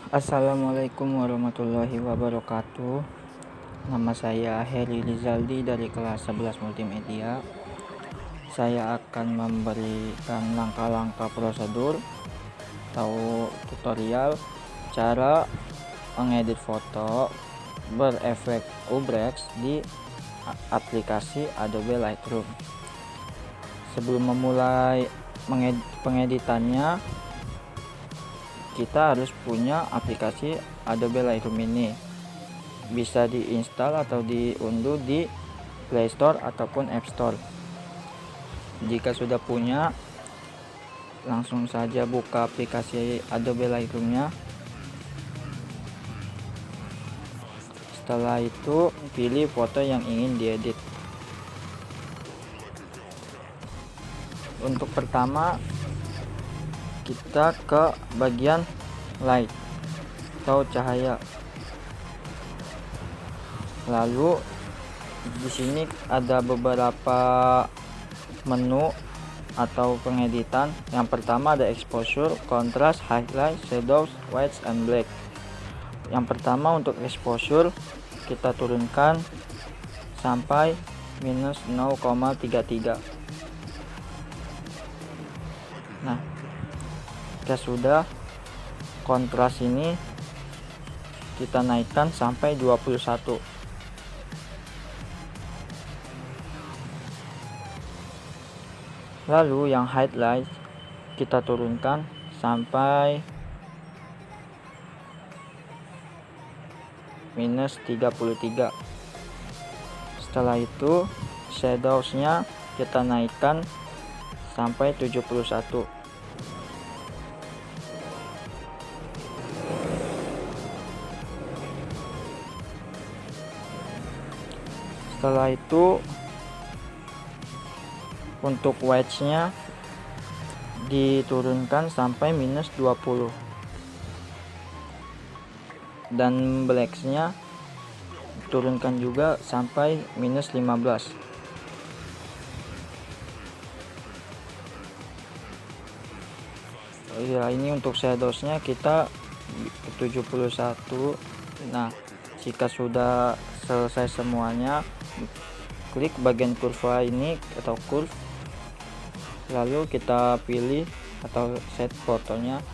Assalamualaikum warahmatullahi wabarakatuh. Nama saya Heri Rizaldi dari kelas 11 Multimedia. Saya akan memberikan langkah-langkah prosedur atau tutorial cara mengedit foto berefek Ubrex di aplikasi Adobe Lightroom. Sebelum memulai pengeditannya, kita harus punya aplikasi Adobe Lightroom ini. Bisa diinstal atau diunduh di Play Store ataupun App Store. Jika sudah punya, langsung saja buka aplikasi Adobe Lightroom-nya. Setelah itu, pilih foto yang ingin diedit. Untuk pertama, kita ke bagian light atau cahaya. Lalu di sini ada beberapa menu atau pengeditan. Yang pertama ada exposure, contrast, highlight, shadows, whites, and black. Yang pertama untuk exposure kita turunkan sampai minus 0,33. Nah, jika sudah, kontras ini kita naikkan sampai 21. Lalu yang highlight kita turunkan sampai minus 33. Setelah itu shadowsnya kita naikkan sampai 71. Setelah itu untuk whites-nya diturunkan sampai minus 20 dan blacks-nya turunkan juga sampai minus 15. Ya, ini untuk shadows-nya kita 71. Nah, jika sudah selesai semuanya, klik bagian kurva ini atau curve, lalu kita pilih atau set fotonya.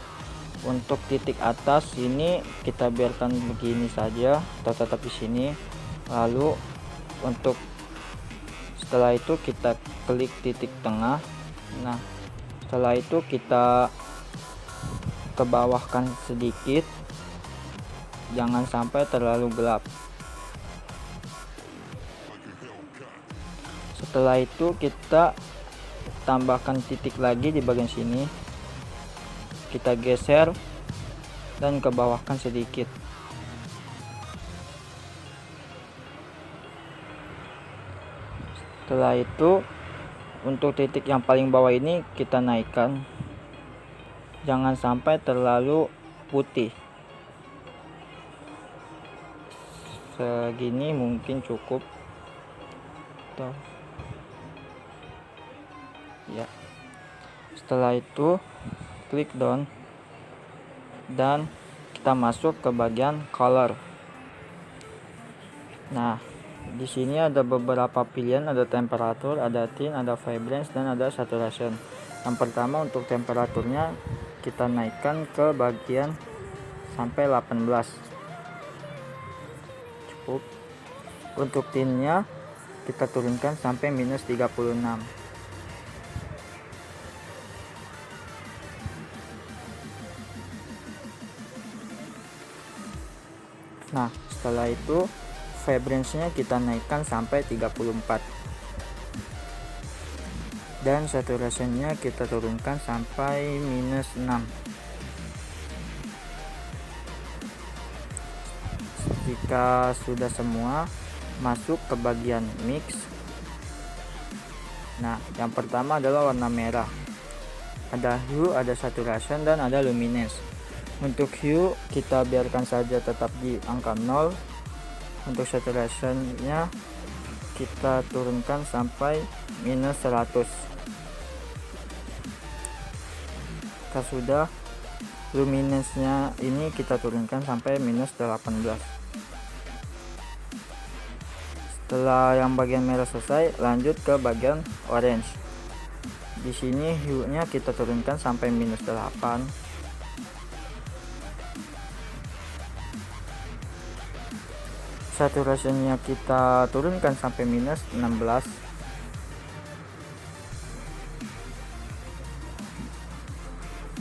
Untuk titik atas ini kita biarkan begini saja atau tetap di sini. Lalu untuk setelah itu kita klik titik tengah. Nah, setelah itu kita ke bawahkan sedikit, jangan sampai terlalu gelap. Setelah itu kita tambahkan titik lagi di bagian sini, kita geser dan ke bawahkan sedikit. Setelah itu untuk titik yang paling bawah ini kita naikkan, jangan sampai terlalu putih. Segini mungkin cukup. Ya, setelah itu klik down dan kita masuk ke bagian color. Nah, di sini ada beberapa pilihan, ada temperatur, ada tint, ada vibrance, dan ada saturation. Yang pertama untuk temperaturnya kita naikkan ke bagian sampai 18. Cukup. Untuk tintnya kita turunkan sampai minus 36. Nah, setelah itu vibrance-nya kita naikkan sampai 34 dan saturation-nya kita turunkan sampai minus 6. Jika sudah semua, masuk ke bagian mix. Nah, yang pertama adalah warna merah. Ada hue, ada saturation, dan ada luminance. Untuk hue kita biarkan saja tetap di angka 0. Untuk saturation-nya kita turunkan sampai minus 100. Jika sudah, luminance-nya ini kita turunkan sampai minus 18. Setelah yang bagian merah selesai, lanjut ke bagian orange. Di sini hue-nya kita turunkan sampai minus 8. Saturasinya kita turunkan sampai minus 16.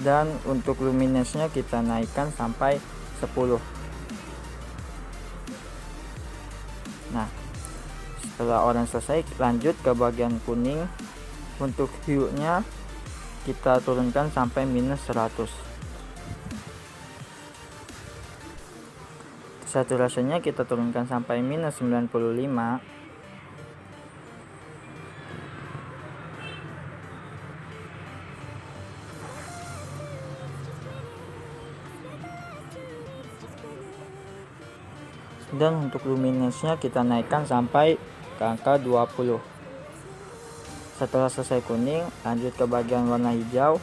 Dan untuk luminance-nya kita naikkan sampai 10. Nah, setelah orange selesai, lanjut ke bagian kuning. Untuk hue-nya kita turunkan sampai minus 100. Saturasinya kita turunkan sampai minus 95. Dan untuk luminance-nya kita naikkan sampai ke angka 20. Setelah selesai kuning, lanjut ke bagian warna hijau.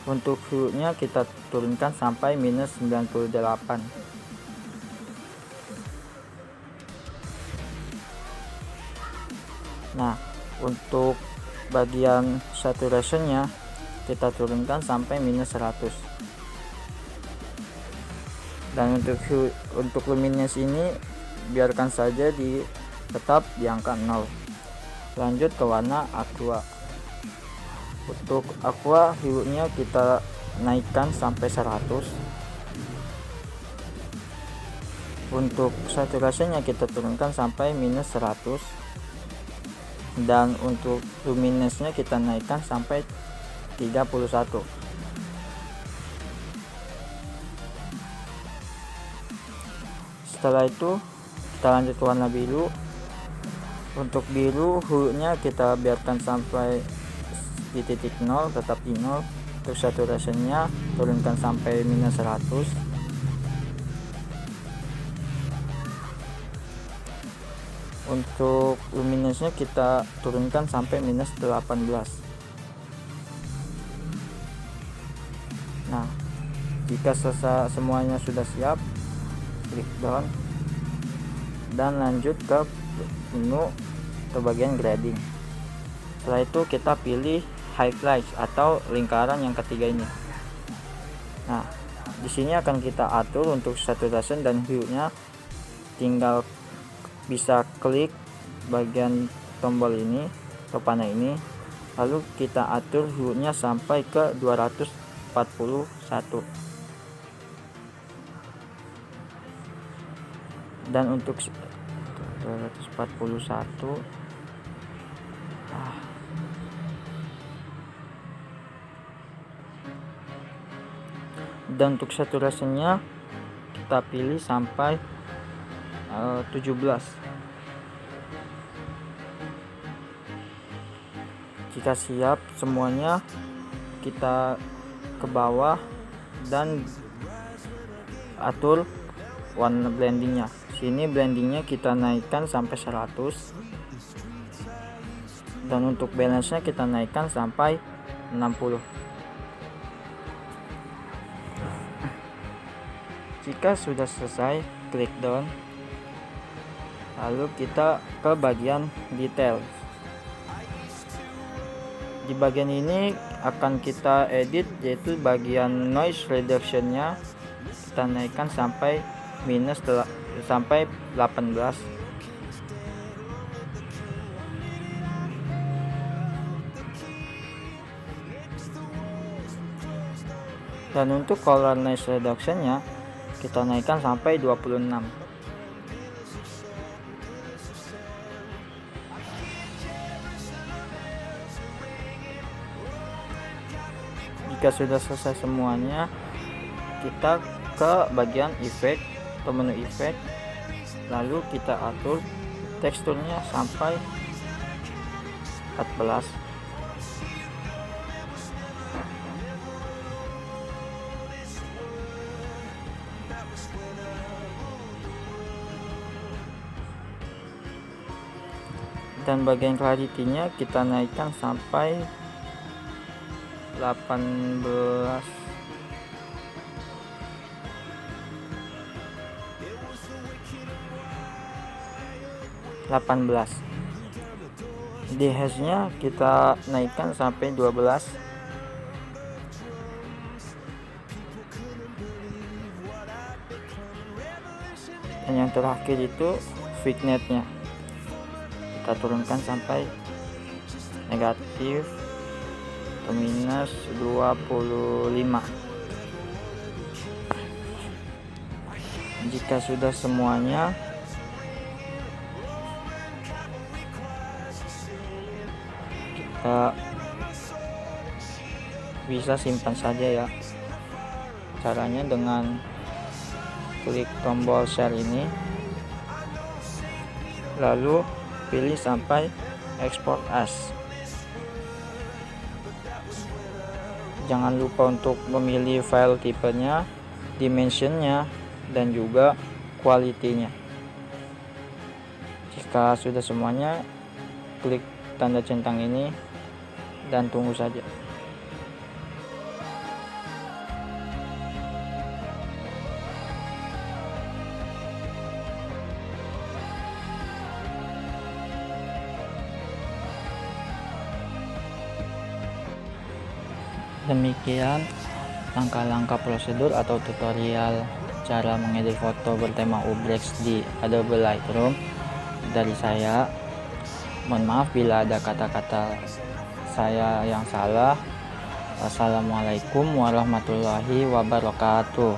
Untuk hue-nya kita turunkan sampai minus 98. Nah, untuk bagian saturation-nya kita turunkan sampai minus 100. Dan untuk luminance ini biarkan saja tetap di angka 0. Lanjut ke warna aqua. Untuk aqua hue-nya kita naikkan sampai 100. Untuk saturasinya kita turunkan sampai minus 100. Dan untuk luminance-nya kita naikkan sampai 31. Setelah itu kita lanjut ke warna biru. Untuk biru hue-nya kita biarkan sampai di titik 0, tetap di 0. Untuk saturasinya turunkan sampai minus 100. Untuk luminance-nya kita turunkan sampai minus 18. Nah, jika semuanya sudah siap, klik down dan lanjut ke menu ke bagian grading. Setelah itu kita pilih highlights atau lingkaran yang ketiga ini. Nah, di sini akan kita atur untuk saturation dan hue-nya. Tinggal bisa klik bagian tombol ini atau panah ini, lalu kita atur hue-nya sampai ke 241. Dan untuk 241 dan untuk saturasinya kita pilih sampai 17. Jika siap semuanya, kita ke bawah dan atur warna blendingnya. Sini blendingnya kita naikkan sampai 100. Dan untuk balance nya kita naikkan sampai 60. Jika sudah selesai, klik down, lalu kita ke bagian detail. Di bagian ini akan kita edit, yaitu bagian noise reduction nya kita naikkan sampai sampai 18. Dan untuk color noise reduction nya kita naikkan sampai 26. Jika sudah selesai semuanya, kita ke bagian efek atau menu efek, lalu kita atur teksturnya sampai 14. Dan bagian clarity-nya kita naikkan sampai 18. 18. Di hash-nya kita naikkan sampai 12. Dan yang terakhir itu thickness-nya kita turunkan sampai negatif atau minus 25. Jika sudah semuanya, kita bisa simpan saja ya. Caranya dengan klik tombol share ini, lalu pilih sampai export as. Jangan lupa untuk memilih file tipenya, dimensionnya, dan juga quality-nya. Jika sudah semuanya, klik tanda centang ini dan tunggu saja. Demikian langkah-langkah prosedur atau tutorial cara mengedit foto bertema Ubrex di Adobe Lightroom dari saya. Mohon maaf bila ada kata-kata saya yang salah. Wassalamualaikum warahmatullahi wabarakatuh.